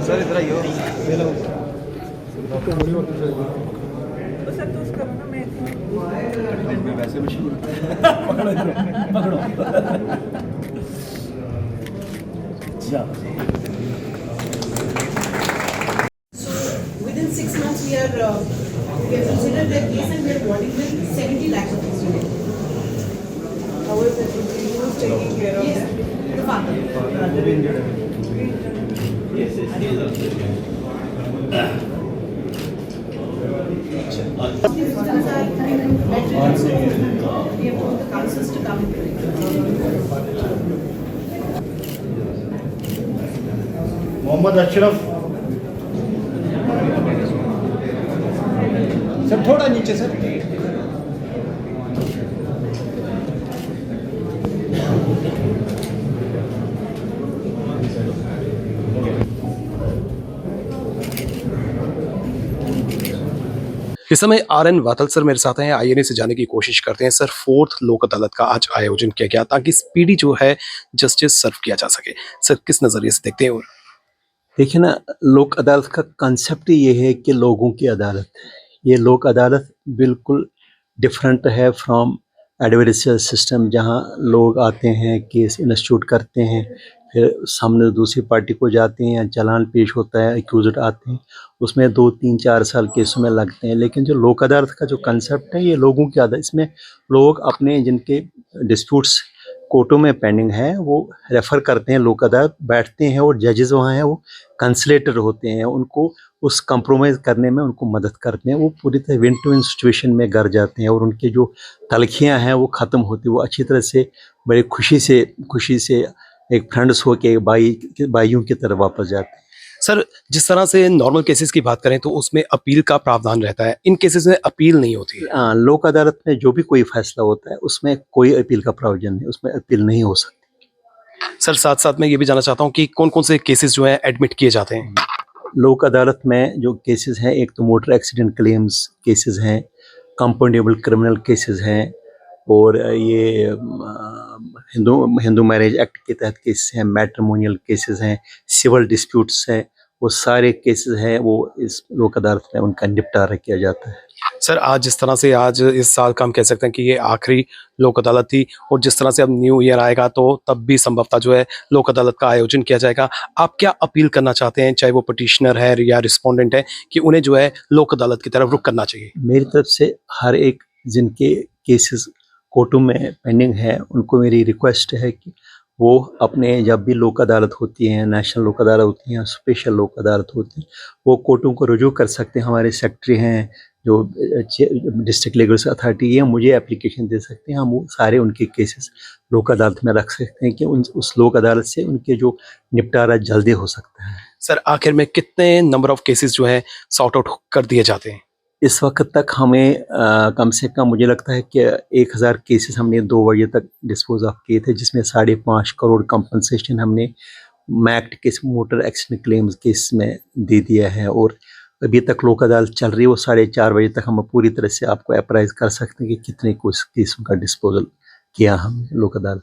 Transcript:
Sir इधर आइयो। Sir तो उसका ना मैं वैसे मशीन पकड़ो Within 6 months, we have considered their case and we are awarding them 70 lakhs rupees today. how is it? He was taking care of Yes, the father. These funds are better, so we have told the councils to come. Mohammad Ashraf sir थोड़ा नीचे sir. इस समय RN Watal sir मेरे साथ हैं। आइए से जाने की कोशिश करते हैं सर, 4th लोक अदालत का आज आयोजन किया गया ताकि स्पीडी जो है जस्टिस सर्व किया जा सके। सर किस नज़रिए से देखते हैं? और देखिए ना, लोक अदालत का कंसेप्ट ये है कि लोगों की अदालत है। ये लोक अदालत बिल्कुल डिफरेंट है फ्रॉम एडवर्टाइजर सिस्टम, जहां लोग आते हैं, केस इंस्टीट्यूट करते हैं, फिर सामने दूसरी पार्टी को जाते हैं, चालान पेश होता है, एक्यूज्ड आते हैं, उसमें 2-3-4 साल केसों में लगते हैं। लेकिन जो लोक अदालत का जो कंसेप्ट है, ये लोगों की अदालत, इसमें लोग अपने जिनके डिस्प्यूट्स कोर्टों में पेंडिंग है वो रेफ़र करते हैं, लोक अदालत बैठते हैं और जजेस वहाँ हैं, वो कंसलेटर होते हैं, उनको उस कंप्रोमाइज़ करने में उनको मदद करते हैं। वो पूरी तरह विन टू विन सिचुएशन में घर जाते हैं और उनके जो तलखियाँ हैं वो ख़त्म होती हैं। वो अच्छी तरह से बड़ी खुशी से एक फ्रेंड्स हो के भाइयों की तरह वापस जाते हैं। सर जिस तरह से नॉर्मल केसेस की बात करें तो उसमें अपील का प्रावधान रहता है, इन केसेस में अपील नहीं होती है। लोक अदालत में जो भी कोई फैसला होता है उसमें कोई अपील का प्रावधान नहीं, उसमें अपील नहीं हो सकती। सर साथ साथ मैं ये भी जानना चाहता हूँ कि कौन कौन से केसेस जो हैं एडमिट किए जाते हैं? लोक अदालत में जो केसेस हैं, एक तो मोटर एक्सीडेंट क्लेम्स केसेस हैं, कंपाउंडेबल क्रिमिनल केसेस हैं, और ये हिंदू मैरिज एक्ट के तहत केसेस हैं, मैट्रिमोनियल केसेस हैं, सिविल डिस्प्यूट्स हैं, वो सारे केसेस हैं, वो इस लोक अदालत में उनका निपटारा किया जाता है। सर आज जिस तरह से आज इस साल का हम कह सकते हैं कि ये आखिरी लोक अदालत थी और जिस तरह से अब न्यू ईयर आएगा तो तब भी संभवतः जो है लोक अदालत का आयोजन किया जाएगा। आप क्या अपील करना चाहते हैं, चाहे वो पिटिशनर है या रिस्पोंडेंट है, कि उन्हें जो है लोक अदालत की तरफ रुख करना चाहिए? मेरी तरफ से हर एक जिनके केसेस कोर्टों में पेंडिंग है उनको मेरी रिक्वेस्ट है कि वो अपने, जब भी लोक अदालत होती हैं, नेशनल लोक अदालत होती हैं, स्पेशल लोक अदालत होती हैं, वो कोर्टों को रुजू कर सकते हैं। हमारे सेक्रेटरी हैं जो डिस्ट्रिक्ट लीगल अथॉरिटी है, मुझे एप्लीकेशन दे सकते हैं, हम वो सारे उनके केसेस लोक अदालत में रख सकते हैं कि उस लोक अदालत से उनके जो निपटारा जल्दी हो सकता है। सर आखिर में कितने नंबर ऑफ केसेस जो है सॉर्ट आउट कर दिए जाते हैं? इस वक्त तक हमें कम से कम मुझे लगता है कि 1000 केसेस हमने 2 बजे तक डिस्पोज ऑफ किए थे, जिसमें 5.5 करोड़ कंपनसेशन हमने MACT case, motor accident claims case में दे दिया है। और अभी तक लोक अदालत चल रही है, वो 4:30 बजे तक हम पूरी तरह से आपको अप्राइज कर सकते हैं कि कितने केसों का डिस्पोजल किया हमने लोक अदालत।